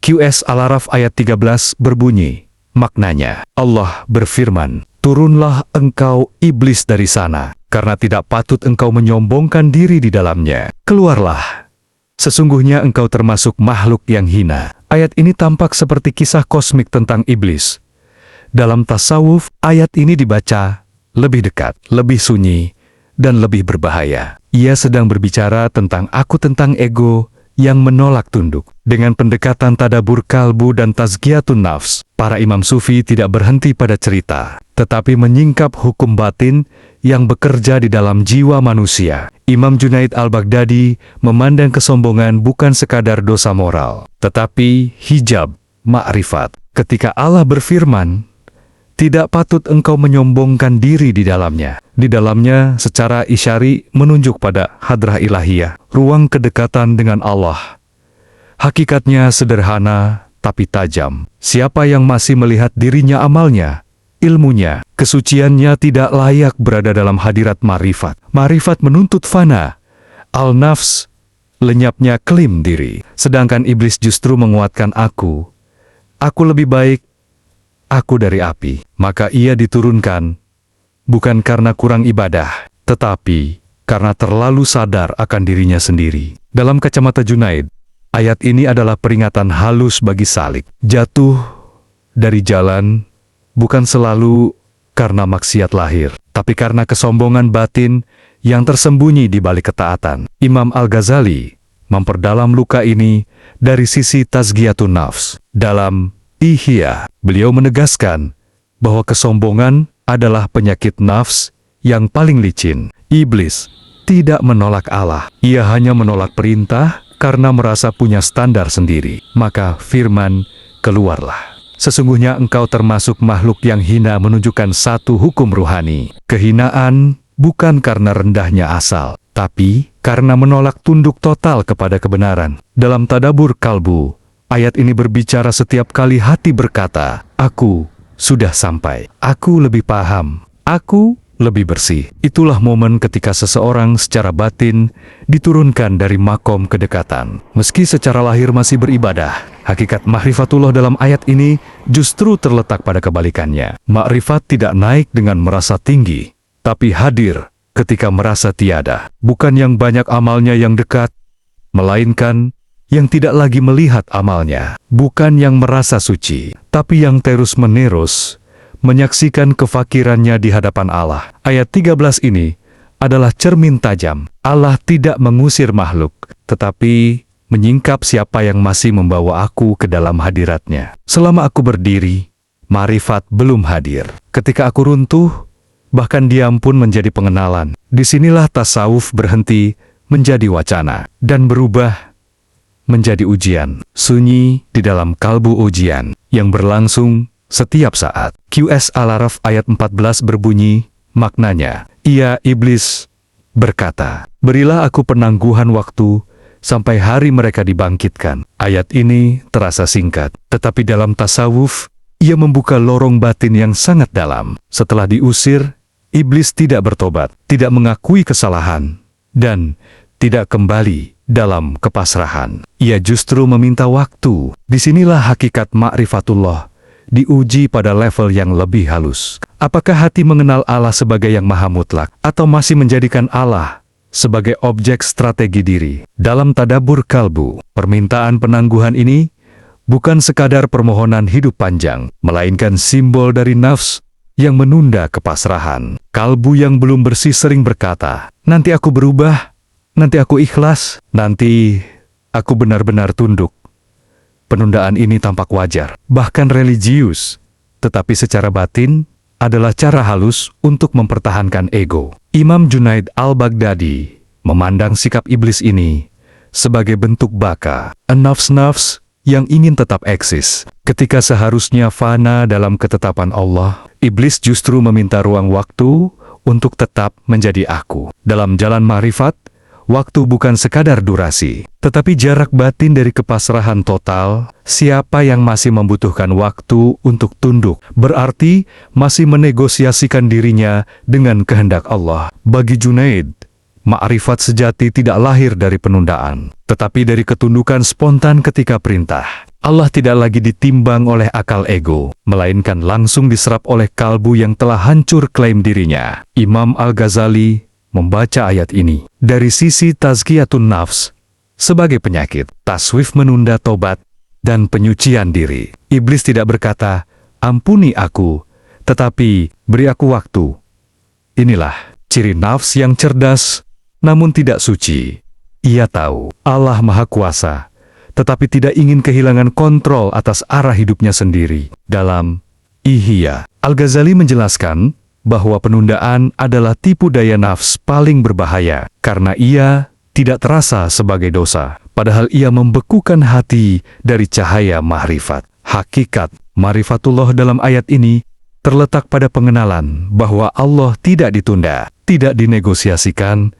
QS Al-Araf ayat 13 berbunyi, maknanya, Allah berfirman, turunlah engkau iblis dari sana, karena tidak patut engkau menyombongkan diri di dalamnya. Keluarlah. Sesungguhnya engkau termasuk makhluk yang hina. Ayat ini tampak seperti kisah kosmik tentang iblis. Dalam tasawuf, ayat ini dibaca lebih dekat, lebih sunyi, dan lebih berbahaya. Ia sedang berbicara tentang aku, tentang ego yang menolak tunduk. Dengan pendekatan tadabur kalbu dan tazkiyatun nafs, para imam sufi tidak berhenti pada cerita, tetapi menyingkap hukum batin yang bekerja di dalam jiwa manusia. Imam Junaid al-Baghdadi memandang kesombongan bukan sekadar dosa moral, tetapi hijab, ma'rifat. Ketika Allah berfirman, tidak patut engkau menyombongkan diri di dalamnya. Di dalamnya secara isyari menunjuk pada hadrah ilahiyah, ruang kedekatan dengan Allah. Hakikatnya sederhana tapi tajam. Siapa yang masih melihat dirinya amalnya, ilmunya, kesuciannya tidak layak berada dalam hadirat marifat. Marifat menuntut fana, al-nafs, lenyapnya klaim diri. Sedangkan iblis justru menguatkan aku lebih baik, aku dari api. Maka ia diturunkan, bukan karena kurang ibadah, tetapi karena terlalu sadar akan dirinya sendiri. Dalam kacamata Junaid, ayat ini adalah peringatan halus bagi salik. Jatuh dari jalan bukan selalu karena maksiat lahir, tapi karena kesombongan batin yang tersembunyi di balik ketaatan. Imam Al-Ghazali memperdalam luka ini dari sisi tazkiyatun nafs. Dalam Ihya, beliau menegaskan bahwa kesombongan adalah penyakit nafs yang paling licin. Iblis tidak menolak Allah, ia hanya menolak perintah karena merasa punya standar sendiri. Maka firman, keluarlah. Sesungguhnya engkau termasuk makhluk yang hina, menunjukkan satu hukum ruhani. Kehinaan bukan karena rendahnya asal, tapi karena menolak tunduk total kepada kebenaran. Dalam tadabur kalbu, ayat ini berbicara setiap kali hati berkata, aku sudah sampai, aku lebih paham, aku lebih bersih. Itulah momen ketika seseorang secara batin diturunkan dari makom kedekatan. Meski secara lahir masih beribadah, hakikat ma'rifatullah dalam ayat ini justru terletak pada kebalikannya. Ma'rifat tidak naik dengan merasa tinggi, tapi hadir ketika merasa tiada. Bukan yang banyak amalnya yang dekat, melainkan yang tidak lagi melihat amalnya. Bukan yang merasa suci, tapi yang terus-menerus menyaksikan kefakirannya di hadapan Allah. Ayat 13 ini adalah cermin tajam. Allah tidak mengusir makhluk, tetapi menyingkap siapa yang masih membawa aku ke dalam hadiratnya. Selama aku berdiri, marifat belum hadir. Ketika aku runtuh, bahkan diam pun menjadi pengenalan. Disinilah tasawuf berhenti menjadi wacana dan berubah menjadi ujian. Sunyi di dalam kalbu ujian yang berlangsung setiap saat. QS Al-Araf ayat 14 berbunyi, maknanya, ia iblis berkata, berilah aku penangguhan waktu sampai hari mereka dibangkitkan. Ayat ini terasa singkat, tetapi dalam tasawuf, ia membuka lorong batin yang sangat dalam. Setelah diusir, iblis tidak bertobat, tidak mengakui kesalahan, dan tidak kembali dalam kepasrahan. Ia justru meminta waktu. Disinilah hakikat ma'rifatullah diuji pada level yang lebih halus. Apakah hati mengenal Allah sebagai yang maha mutlak, atau masih menjadikan Allah sebagai objek strategi diri? Dalam tadabur kalbu, permintaan penangguhan ini bukan sekadar permohonan hidup panjang, melainkan simbol dari nafs yang menunda kepasrahan. Kalbu yang belum bersih sering berkata, nanti aku berubah, nanti aku ikhlas, nanti aku benar-benar tunduk. Penundaan ini tampak wajar, bahkan religius, tetapi secara batin adalah cara halus untuk mempertahankan ego. Imam Junaid al-Baghdadi memandang sikap iblis ini sebagai bentuk baka, nafs-nafs yang ingin tetap eksis. Ketika seharusnya fana dalam ketetapan Allah, iblis justru meminta ruang waktu untuk tetap menjadi aku. Dalam jalan ma'rifat, waktu bukan sekadar durasi, tetapi jarak batin dari kepasrahan total. Siapa yang masih membutuhkan waktu untuk tunduk, berarti masih menegosiasikan dirinya dengan kehendak Allah. Bagi Junaid, Ma'rifat sejati tidak lahir dari penundaan, tetapi dari ketundukan spontan ketika perintah. Allah tidak lagi ditimbang oleh akal ego, melainkan langsung diserap oleh kalbu yang telah hancur klaim dirinya. Imam Al-Ghazali membaca ayat ini dari sisi tazkiyatun nafs sebagai penyakit, taswif menunda tobat, dan penyucian diri. Iblis tidak berkata, "Ampuni aku," tetapi "Beri aku waktu." Inilah ciri nafs yang cerdas, namun tidak suci. Ia tahu Allah Maha Kuasa, tetapi tidak ingin kehilangan kontrol atas arah hidupnya sendiri. Dalam Ihya, Al-Ghazali menjelaskan bahwa penundaan adalah tipu daya nafs paling berbahaya, karena ia tidak terasa sebagai dosa, padahal ia membekukan hati dari cahaya ma'rifat. Hakikat ma'rifatullah dalam ayat ini terletak pada pengenalan bahwa Allah tidak ditunda, tidak dinegosiasikan,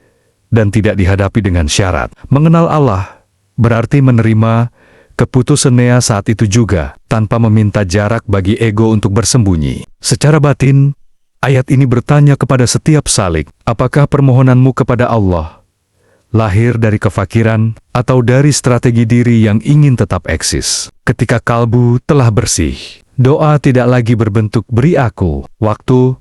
dan tidak dihadapi dengan syarat. Mengenal Allah berarti menerima keputusan Nea saat itu juga, tanpa meminta jarak bagi ego untuk bersembunyi. Secara batin, ayat ini bertanya kepada setiap salik, apakah permohonanmu kepada Allah lahir dari kefakiran atau dari strategi diri yang ingin tetap eksis? Ketika kalbu telah bersih, doa tidak lagi berbentuk "beri aku waktu",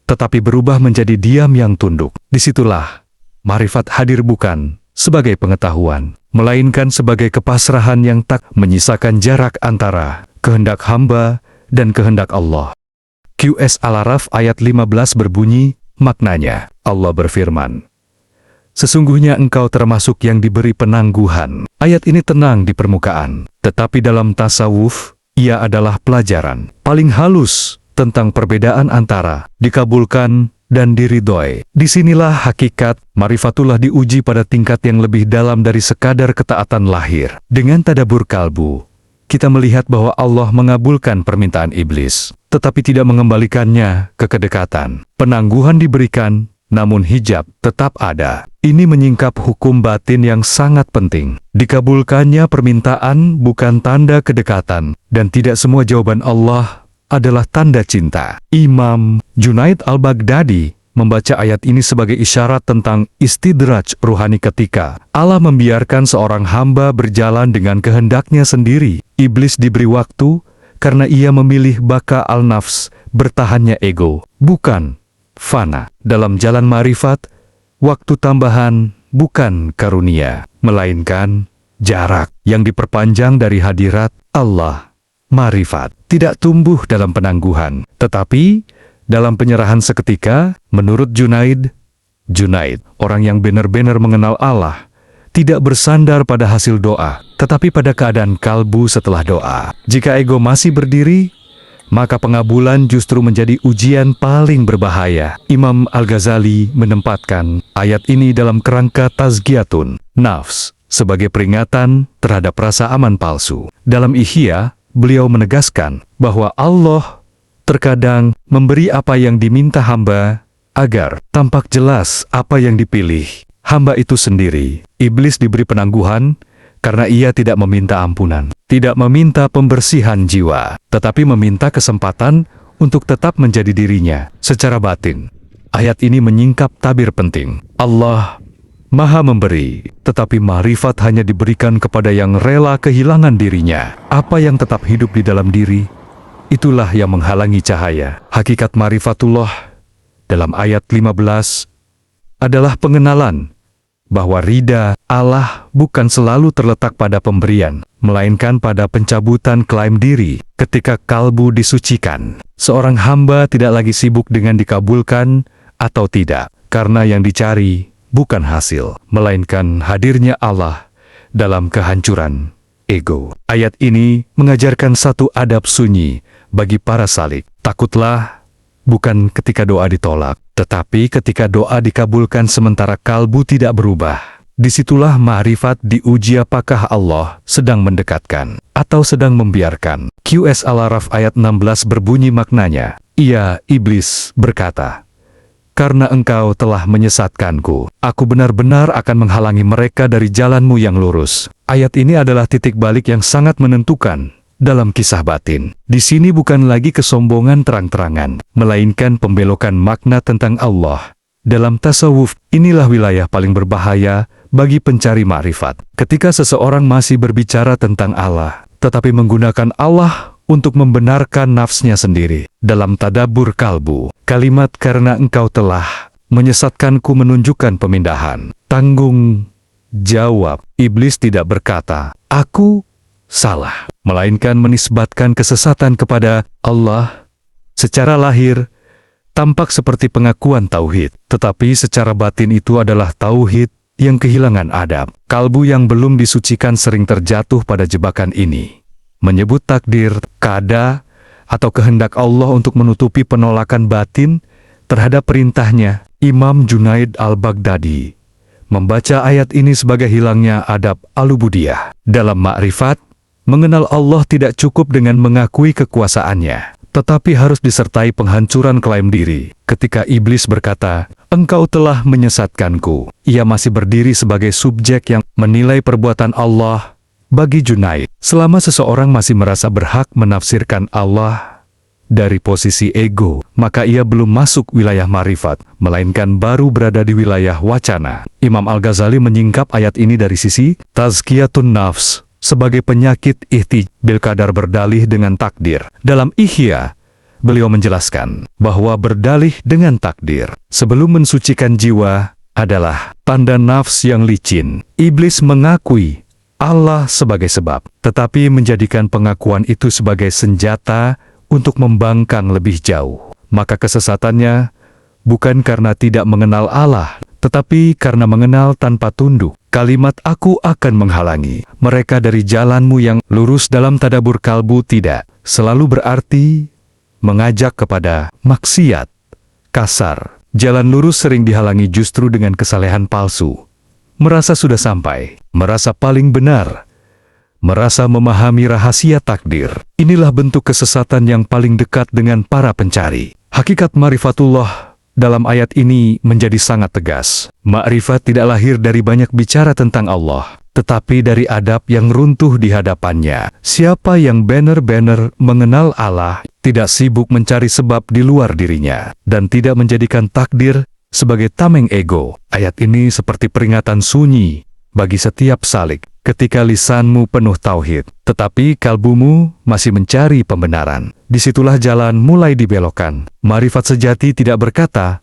tetapi berubah menjadi diam yang tunduk. Disitulah ma'rifat hadir, bukan sebagai pengetahuan, melainkan sebagai kepasrahan yang tak menyisakan jarak antara kehendak hamba dan kehendak Allah. QS Al-Araf ayat 15 berbunyi, maknanya, Allah berfirman, "Sesungguhnya engkau termasuk yang diberi penangguhan." Ayat ini tenang di permukaan, tetapi dalam tasawuf, ia adalah pelajaran paling halus tentang perbedaan antara dikabulkan dan diridhoi. Disinilah hakikat ma'rifatullah diuji pada tingkat yang lebih dalam dari sekadar ketaatan lahir. Dengan tadabur kalbu, kita melihat bahwa Allah mengabulkan permintaan iblis, tetapi tidak mengembalikannya ke kedekatan. Penangguhan diberikan, namun hijab tetap ada. Ini menyingkap hukum batin yang sangat penting. Dikabulkannya permintaan bukan tanda kedekatan, dan tidak semua jawaban Allah adalah tanda cinta. Imam Junaid Al-Baghdadi membaca ayat ini sebagai isyarat tentang istidraj ruhani ketika Allah membiarkan seorang hamba berjalan dengan kehendaknya sendiri. Iblis diberi waktu karena ia memilih baka al-nafs, bertahannya ego, bukan fana. Dalam jalan ma'rifat, waktu tambahan bukan karunia, melainkan jarak yang diperpanjang dari hadirat Allah. Ma'rifat tidak tumbuh dalam penangguhan, tetapi dalam penyerahan seketika. Menurut Junaid, orang yang benar-benar mengenal Allah, tidak bersandar pada hasil doa, tetapi pada keadaan kalbu setelah doa. Jika ego masih berdiri, maka pengabulan justru menjadi ujian paling berbahaya. Imam Al-Ghazali menempatkan ayat ini dalam kerangka tazkiyatun nafs sebagai peringatan terhadap rasa aman palsu. Dalam Ihya, beliau menegaskan bahwa Allah terkadang memberi apa yang diminta hamba agar tampak jelas apa yang dipilih hamba itu sendiri. Iblis diberi penangguhan karena ia tidak meminta ampunan, tidak meminta pembersihan jiwa, tetapi meminta kesempatan untuk tetap menjadi dirinya secara batin. Ayat ini menyingkap tabir penting. Allah Maha memberi, tetapi ma'rifat hanya diberikan kepada yang rela kehilangan dirinya. Apa yang tetap hidup di dalam diri, itulah yang menghalangi cahaya. Hakikat ma'rifatullah dalam ayat 15 adalah pengenalan bahwa ridha Allah bukan selalu terletak pada pemberian, melainkan pada pencabutan klaim diri. Ketika kalbu disucikan, seorang hamba tidak lagi sibuk dengan dikabulkan atau tidak, karena yang dicari bukan hasil, melainkan hadirnya Allah dalam kehancuran ego. Ayat ini mengajarkan satu adab sunyi bagi para salik. Takutlah bukan ketika doa ditolak, tetapi ketika doa dikabulkan sementara kalbu tidak berubah. Disitulah ma'rifat diuji apakah Allah sedang mendekatkan atau sedang membiarkan. QS Al-Araf ayat 16 berbunyi maknanya, ia, iblis, berkata, "Karena engkau telah menyesatkanku, aku benar-benar akan menghalangi mereka dari jalanmu yang lurus." Ayat ini adalah titik balik yang sangat menentukan dalam kisah batin. Di sini bukan lagi kesombongan terang-terangan, melainkan pembelokan makna tentang Allah Dalam tasawuf, inilah wilayah paling berbahaya bagi pencari ma'rifat. Ketika seseorang masih berbicara tentang Allah, tetapi menggunakan Allah untuk membenarkan nafsnya sendiri. Dalam tadabbur kalbu, kalimat "karena engkau telah menyesatkanku" menunjukkan pemindahan tanggung jawab. Iblis tidak berkata, "Aku salah," melainkan menisbatkan kesesatan kepada Allah. Secara lahir, tampak seperti pengakuan tauhid, tetapi secara batin itu adalah tauhid yang kehilangan adab. Kalbu yang belum disucikan sering terjatuh pada jebakan ini, menyebut takdir, qada, atau kehendak Allah untuk menutupi penolakan batin terhadap perintahnya. Imam Junaid al-Baghdadi membaca ayat ini sebagai hilangnya adab al-ubudiyah. Dalam ma'rifat, mengenal Allah tidak cukup dengan mengakui kekuasaannya, tetapi harus disertai penghancuran klaim diri. Ketika iblis berkata, "Engkau telah menyesatkanku," ia masih berdiri sebagai subjek yang menilai perbuatan Allah. Bagi Junaid, selama seseorang masih merasa berhak menafsirkan Allah dari posisi ego, maka ia belum masuk wilayah marifat, melainkan baru berada di wilayah wacana. Imam Al-Ghazali menyingkap ayat ini dari sisi tazkiyatun nafs sebagai penyakit ihtij bil qadar, berdalih dengan takdir. Dalam Ihya, beliau menjelaskan bahwa berdalih dengan takdir sebelum mensucikan jiwa adalah tanda nafs yang licin. Iblis mengakui Allah sebagai sebab, tetapi menjadikan pengakuan itu sebagai senjata untuk membangkang lebih jauh. Maka kesesatannya bukan karena tidak mengenal Allah, tetapi karena mengenal tanpa tunduk. Kalimat "aku akan menghalangi mereka dari jalanmu yang lurus" dalam tadabbur kalbu tidak selalu berarti mengajak kepada maksiat kasar. Jalan lurus sering dihalangi justru dengan kesalehan palsu. Merasa sudah sampai, merasa paling benar, merasa memahami rahasia takdir. Inilah bentuk kesesatan yang paling dekat dengan para pencari. Hakikat ma'rifatullah dalam ayat ini menjadi sangat tegas. Ma'rifat tidak lahir dari banyak bicara tentang Allah, tetapi dari adab yang runtuh di hadapannya. Siapa yang benar-benar mengenal Allah, tidak sibuk mencari sebab di luar dirinya, dan tidak menjadikan takdir sebagai tameng ego. Ayat ini seperti peringatan sunyi bagi setiap salik. Ketika lisanmu penuh tauhid, tetapi kalbumu masih mencari pembenaran, disitulah jalan mulai dibelokkan. Ma'rifat sejati tidak berkata,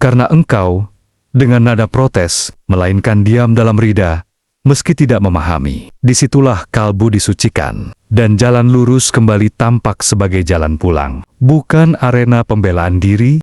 "Karena engkau," dengan nada protes, melainkan diam dalam rida, meski tidak memahami. Disitulah kalbu disucikan, dan jalan lurus kembali tampak sebagai jalan pulang, bukan arena pembelaan diri,